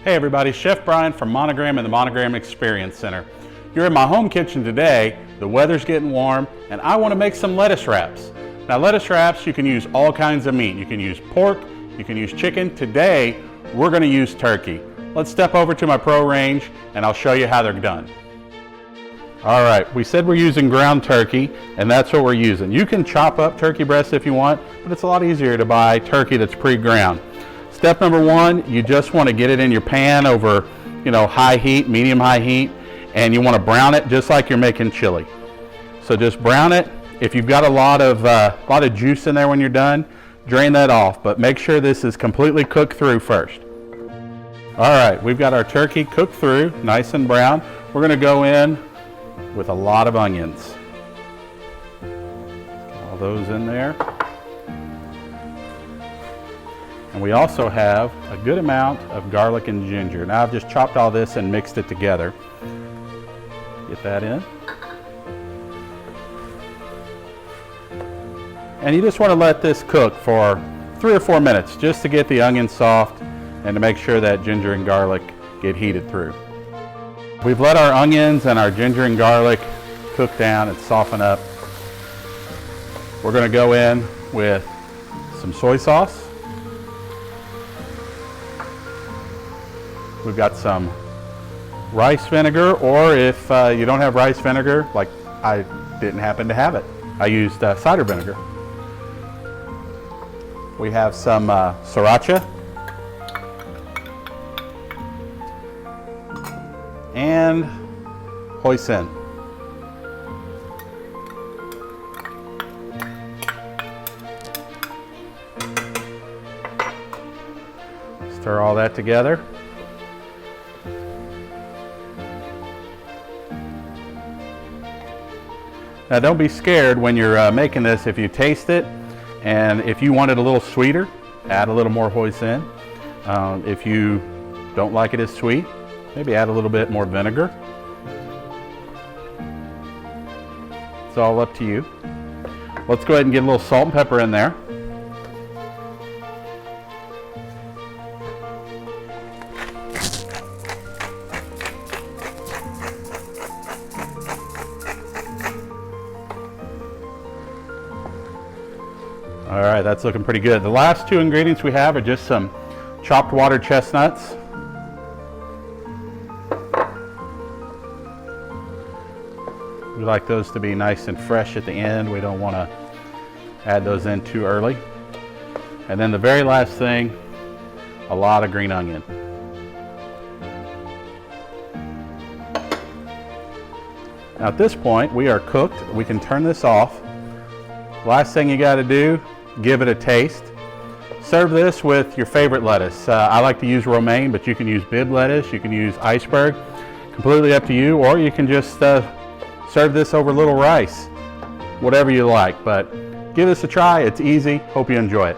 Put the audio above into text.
Hey everybody, Chef Brian from Monogram and the Monogram Experience Center. You're in my home kitchen today. The weather's getting warm and I want to make some lettuce wraps. Now lettuce wraps, you can use all kinds of meat. You can use pork, you can use chicken. Today, we're going to use turkey. Let's step over to my pro range and I'll show you how they're done. All right, we said we're using ground turkey and that's what we're using. You can chop up turkey breast if you want, but it's a lot easier to buy turkey that's pre-ground. Step number one, you just want to get it in your pan over, high heat, medium high heat, and you want to brown it just like you're making chili. So just brown it. If you've got a lot of juice in there when you're done, drain that off, but make sure this is completely cooked through first. All right, we've got our turkey cooked through, nice and brown. We're going to go in with a lot of onions. Get all those in there. And we also have a good amount of garlic and ginger. Now I've just chopped all this and mixed it together. Get that in. And you just want to let this cook for 3 or 4 minutes just to get the onions soft and to make sure that ginger and garlic get heated through. We've let our onions and our ginger and garlic cook down and soften up. We're going to go in with some soy sauce. We've got some rice vinegar, or if you don't have rice vinegar, like I didn't happen to have it, I used cider vinegar. We have some sriracha and hoisin. Stir all that together. Now don't be scared when you're making this if you taste it, and if you want it a little sweeter, add a little more hoisin. If you don't like it as sweet, maybe add a little bit more vinegar. It's all up to you. Let's go ahead and get a little salt and pepper in there. All right, that's looking pretty good. The last 2 ingredients we have are just some chopped water chestnuts. We like those to be nice and fresh at the end. We don't want to add those in too early. And then the very last thing, a lot of green onion. Now at this point, we are cooked. We can turn this off. Last thing you got to do, give it a taste. Serve this with your favorite lettuce. I like to use romaine, but you can use Bibb lettuce, you can use iceberg, completely up to you, or you can just serve this over little rice, whatever you like. But give this a try, it's easy. Hope you enjoy it.